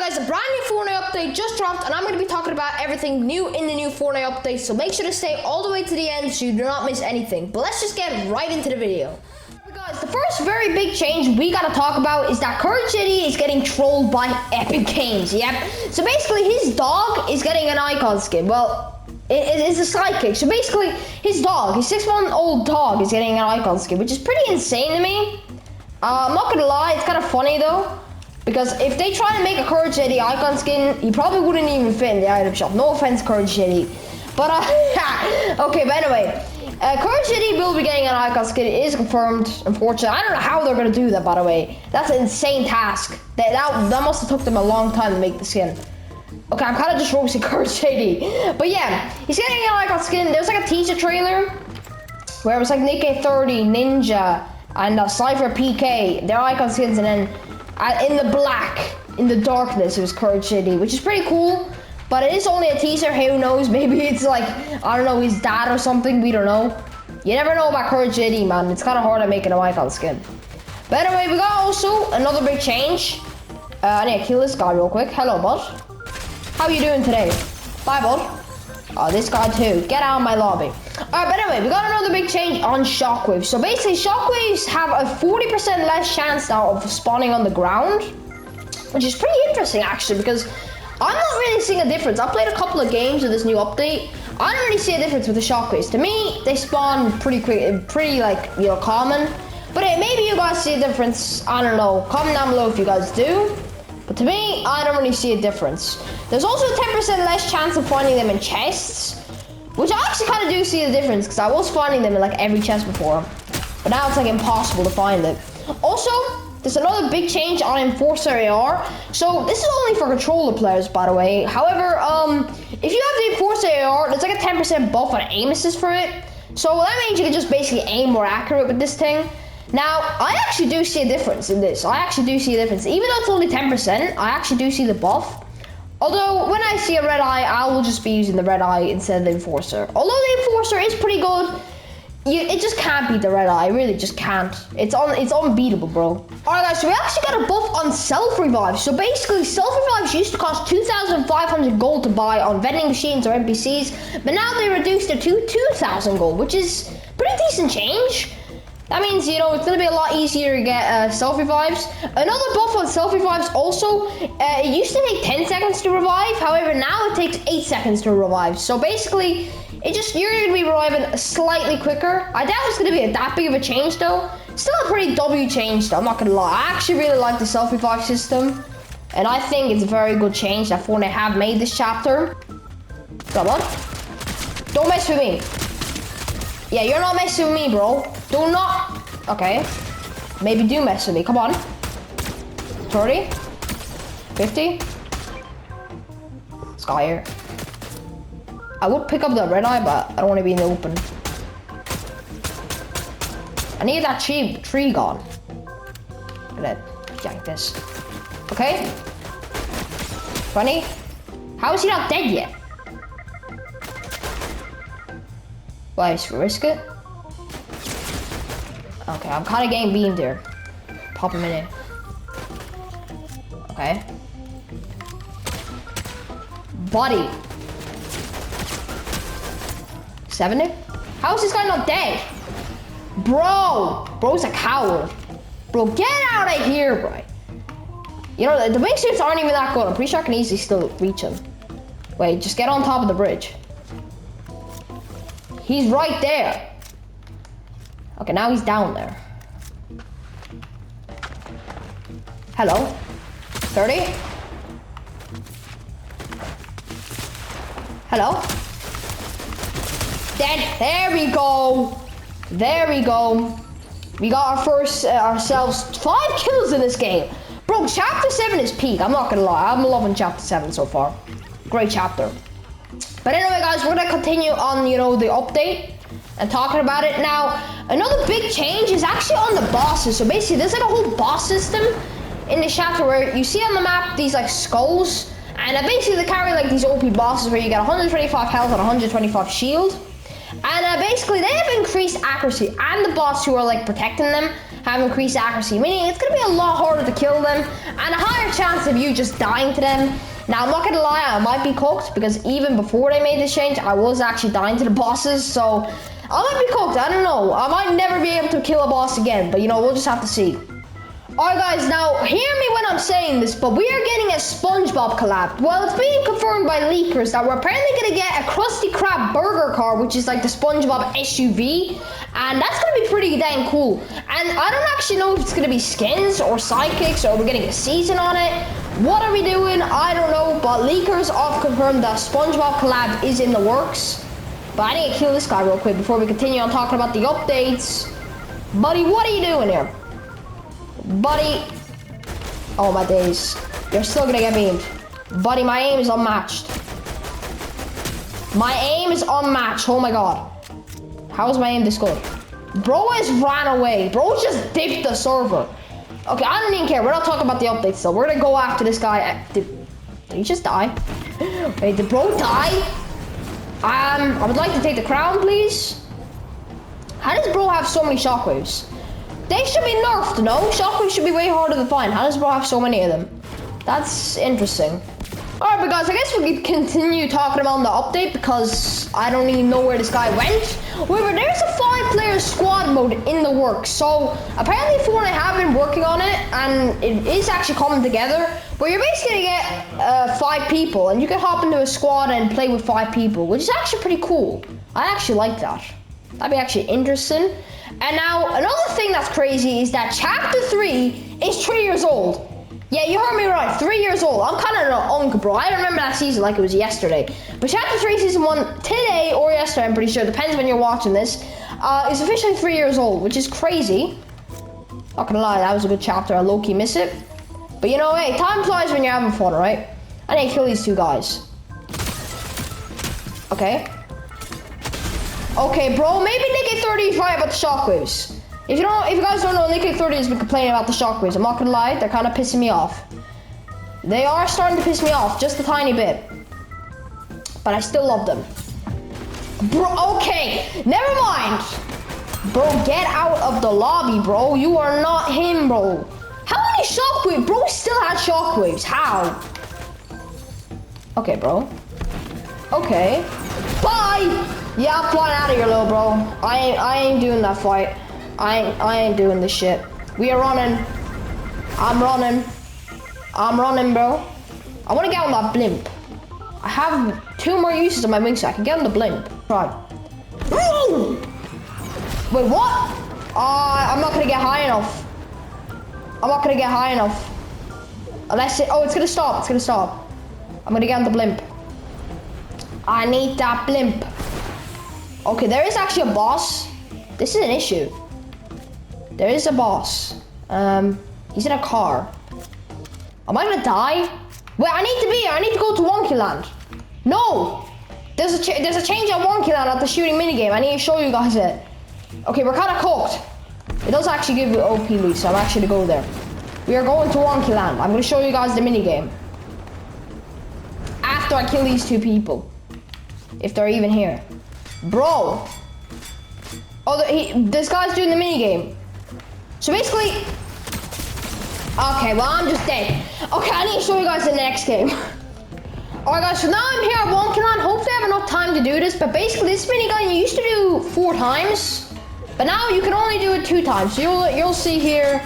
guys, a brand new Fortnite update just dropped, and I'm going to be talking about everything new in the new Fortnite update, so make sure to stay all the way to the end so you do not miss anything. But let's just get right into the video. Guys, the first very big change we gotta talk about is that CourageJD is getting trolled by Epic Games. Yep. So basically, his dog is getting an icon skin. Well, it's a sidekick. So basically, his dog, his 6-month-old dog, is getting an icon skin, which is pretty insane to me. I'm not gonna lie, it's kind of funny though, because if they try to make a CourageJD icon skin, he probably wouldn't even fit in the item shop. No offense, CourageJD. But okay, but anyway. CourageJD will be getting an icon skin. It is confirmed, unfortunately. I don't know how they're going to do that, by the way. That's an insane task. That must have took them a long time to make the skin. Okay, I'm kind of just roasting CourageJD. But yeah, he's getting an icon skin. There's like a teaser trailer where it was like Nikkei 30, Ninja, and Cypher PK. Their icon skins, and then in the black, in the darkness, it was CourageJD, which is pretty cool. But it is only a teaser, who knows, maybe it's like, I don't know, his dad or something, we don't know. You never know about CourageJD, man, it's kind of hard at making a icon skin. But anyway, we got also another big change. I need to kill this guy real quick. Hello, bud. How you doing today? Bye, bud. Oh, this guy too. Get out of my lobby. Alright, but anyway, we got another big change on shockwaves. So basically, shockwaves have a 40% less chance now of spawning on the ground, which is pretty interesting, actually, because I'm not really seeing a difference. I played a couple of games with this new update. I don't really see a difference with the shockwaves. To me, they spawn pretty quick, pretty like, you know, common. But hey, maybe you guys see a difference. I don't know. Comment down below if you guys do. But to me, I don't really see a difference. There's also a 10% less chance of finding them in chests, which I actually kind of do see a difference, because I was finding them in like every chest before. But now it's like impossible to find it. Also, there's another big change on Enforcer AR. So this is only for controller players, by the way. However, if you have the Enforcer AR, there's like a 10% buff on aim assist for it. So that means you can just basically aim more accurate with this thing. Now, I actually do see a difference in this. I actually do see a difference. Even though it's only 10%, I actually do see the buff. Although, when I see a red eye, I will just be using the red eye instead of the Enforcer. Although the Enforcer is pretty good, it just can't beat the red eye. It really just can't. It's unbeatable, bro. Alright guys, so we actually got a buff on self-revives. So basically, self-revives used to cost 2,500 gold to buy on vending machines or NPCs, but now they reduced it to 2,000 gold, which is pretty decent change. That means, you know, it's gonna be a lot easier to get self-revives. Another buff on self-revives also, it used to take 10 seconds to revive. However, now it takes 8 seconds to revive. So basically, you're gonna be reviving slightly quicker. I doubt it's gonna be that big of a change though. Still a pretty W change though, I'm not gonna lie. I actually really like the self-revive system, and I think it's a very good change that Fortnite have made this chapter. Come on. Don't mess with me. Yeah, you're not messing with me, bro. Do not. Okay. Maybe do mess with me. Come on. 30. 50. This guy here. I would pick up the red eye, but I don't want to be in the open. I need that tree gone. Look at that. Yank this. Okay. 20. How is he not dead yet? Why, just risk it? Okay, I'm kind of getting beamed here. Pop him in it. Okay. Body. 70? How is this guy not dead? Bro's a coward. Bro, get out of here, bro. You know, the wingsuits aren't even that good. I'm pretty sure I can easily still reach him. Wait, just get on top of the bridge. He's right there. Okay, now he's down there. Hello. 30. Hello. Dead. There we go. There we go. We got our first ourselves 5 kills in this game. Bro, chapter 7 is peak. I'm not gonna lie. I'm loving chapter 7 so far. Great chapter. But anyway, guys, we're gonna continue on, you know, the update and talking about it. Now, another big change is actually on the bosses. So basically, there's like a whole boss system in this chapter where you see on the map these like skulls, and basically they carry like these OP bosses where you get 125 health and 125 shield. And basically, they have increased accuracy, and the boss who are like protecting them have increased accuracy, meaning it's gonna be a lot harder to kill them and a higher chance of you just dying to them. Now, I'm not gonna lie, I might be cooked because even before they made this change, I was actually dying to the bosses, so I might be cooked, I don't know. I might never be able to kill a boss again, but you know, we'll just have to see. Alright guys, now hear me when I'm saying this, but we are getting a SpongeBob collab. Well, it's being confirmed by leakers that we're apparently gonna get a Krusty Krab burger car, which is like the SpongeBob SUV, and that's gonna be pretty dang cool. And I don't actually know if it's gonna be skins or sidekicks or we're getting a season on it. What are we doing? I don't know, but leakers have confirmed that SpongeBob collab is in the works. But I need to kill this guy real quick before we continue on talking about the updates. Buddy, what are you doing here? Buddy, oh my days, you're still gonna get beamed. Buddy, my aim is unmatched. My aim is unmatched, oh my god. How is my aim this good? Bro has ran away. Bro just dipped the server. Okay, I don't even care. We're not talking about the updates though. We're gonna go after this guy. Did he just die? Wait, did bro die? I would like to take the crown, please. How does bro have so many shockwaves? They should be nerfed, no? Shockwaves should be way harder to find. How does bro have so many of them? That's interesting. Alright, but guys, I guess we could continue talking about the update because I don't even know where this guy went. However, there's a 5-player squad mode in the works. So apparently Fortnite have been working on it and it is actually coming together. But you're basically gonna get 5 people and you can hop into a squad and play with 5 people, which is actually pretty cool. I actually like that. That'd be actually interesting. And now another thing that's crazy is that Chapter 3 is 3 years old. Yeah, you heard me right, 3 years old. I'm kind of an uncle, bro. I remember that season like it was yesterday. But Chapter 3 Season 1 today or yesterday, I'm pretty sure, depends when you're watching this, is officially 3 years old, which is crazy. Not gonna lie, that was a good chapter. I low-key miss it. But you know, hey, time flies when you're having fun, right? I need to kill these 2 guys. Okay. Okay, bro, maybe Nick 30 is right about the shockwaves. If you guys don't know, Nick 30 has been complaining about the shockwaves. I'm not gonna lie, they're kind of pissing me off. They are starting to piss me off, just a tiny bit. But I still love them. Bro, okay, never mind. Bro, get out of the lobby, bro. You are not him, bro. How many shockwaves? Bro still had shockwaves, how? Okay, bro. Okay. Bye! Yeah, I'm flying out of here, little bro. I ain't doing that fight. I ain't doing this shit. We are running. I'm running. I'm running, bro. I want to get on that blimp. I have 2 more uses of my wingsuit. I can get on the blimp. Right. Wait, what? I'm not gonna get high enough. I'm not gonna get high enough. Unless it, oh, it's gonna stop. It's gonna stop. I'm gonna get on the blimp. I need that blimp. Okay, there is actually a boss. This is an issue. There is a boss. He's in a car. Am I gonna die? Wait, I need to be here. I need to go to Wonky Land. No! There's a change at Wonky Land at the shooting minigame. I need to show you guys it. Okay, we're kind of cooked. It does actually give you OP loot, so I'm actually going to go there. We are going to Wonky Land. I'm going to show you guys the minigame. After I kill these 2 people. If they're even here. Bro. Oh, this guy's doing the minigame. So basically... Okay, well, I'm just dead. Okay, I need to show you guys the next game. Alright guys, so now I'm here at Wonky Land. Hopefully I have enough time to do this, but basically this minigame you used to do 4 times, but now you can only do it 2 times. So you'll see here,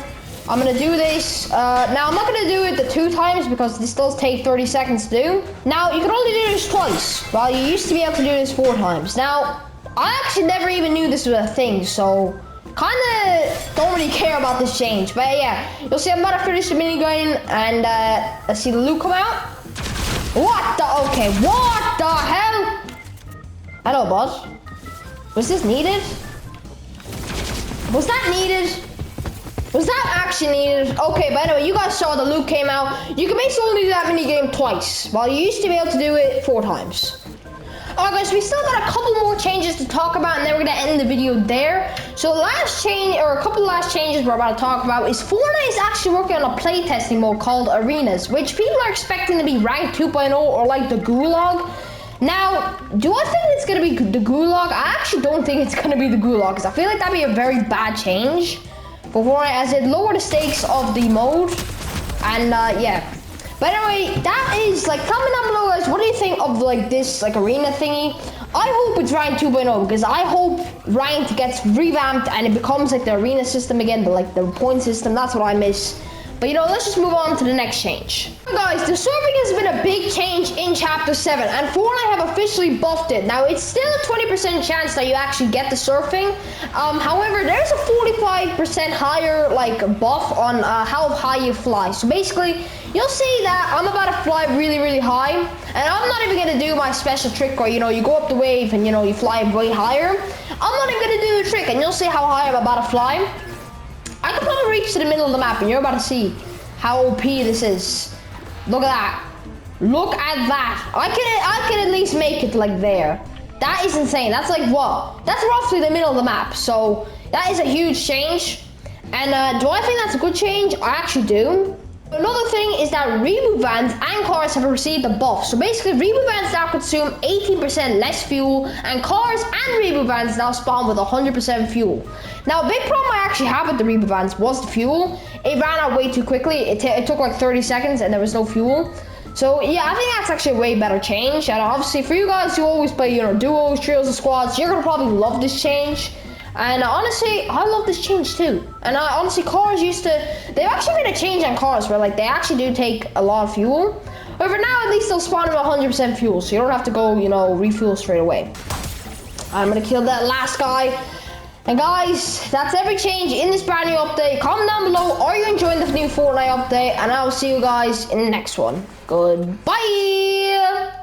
I'm gonna do this. Now I'm not gonna do it the 2 times because this does take 30 seconds to do. Now you can only do this twice, while you used to be able to do this 4 times. Now, I actually never even knew this was a thing, so kinda don't really care about this change. But yeah, you'll see I'm about to finish the minigame and let's see the loot come out. What the, okay, what the hell? Hello, boss. Was this needed? Was that needed? Was that actually needed? Okay, but anyway, you guys saw the loot came out. You can basically only do that minigame twice, while you used to be able to do it 4 times. Alright guys, we still got a couple more changes to talk about and then we're gonna end the video there. So the last change, or a couple of last changes we're about to talk about is Fortnite is actually working on a playtesting mode called Arenas, which people are expecting to be ranked 2.0 or like the Gulag. Now, do I think it's gonna be the Gulag? I actually don't think it's gonna be the Gulag because I feel like that'd be a very bad change. for Fortnite, as it lowered the stakes of the mode. And yeah. But anyway, that is like, comment down below guys, what do you think of like this like arena thingy? I hope it's Ryan 2.0 because I hope Ryan gets revamped and it becomes like the arena system again, but like the point system. That's what I miss. But you know, let's just move on to the next change. Guys, the surfing has been a big change in Chapter 7, and Fortnite have officially buffed it. Now, it's still a 20% chance that you actually get the surfing. However, there's a 45% higher like buff on how high you fly. So basically, you'll see that I'm about to fly really, really high, and I'm not even gonna do my special trick where, you know, you go up the wave and, you know, you fly way higher. I'm not even gonna do the trick, and you'll see how high I'm about to fly. I could probably reach to the middle of the map, and you're about to see how OP this is. Look at that. Look at that. I can at least make it like there. That is insane. That's like what? That's roughly the middle of the map. So that is a huge change. And do I think that's a good change? I actually do. Another thing is that reboot vans and cars have received a buff. So basically, reboot vans now consume 18% less fuel, and cars and reboot vans now spawn with 100% fuel. Now, a big problem I actually have with the reboot vans was the fuel. It ran out way too quickly. It took like 30 seconds and there was no fuel. So yeah, I think that's actually a way better change. And obviously, for you guys who always play, you know, duos, trios, and squads, you're gonna probably love this change. And honestly, I love this change too. And honestly, cars they've actually made a change on cars where like they actually do take a lot of fuel. However, now at least they'll spawn with 100% fuel, so you don't have to go, you know, refuel straight away. I'm gonna kill that last guy. And guys, that's every change in this brand new update. Comment down below, are you enjoying this new Fortnite update? And I will see you guys in the next one. Goodbye.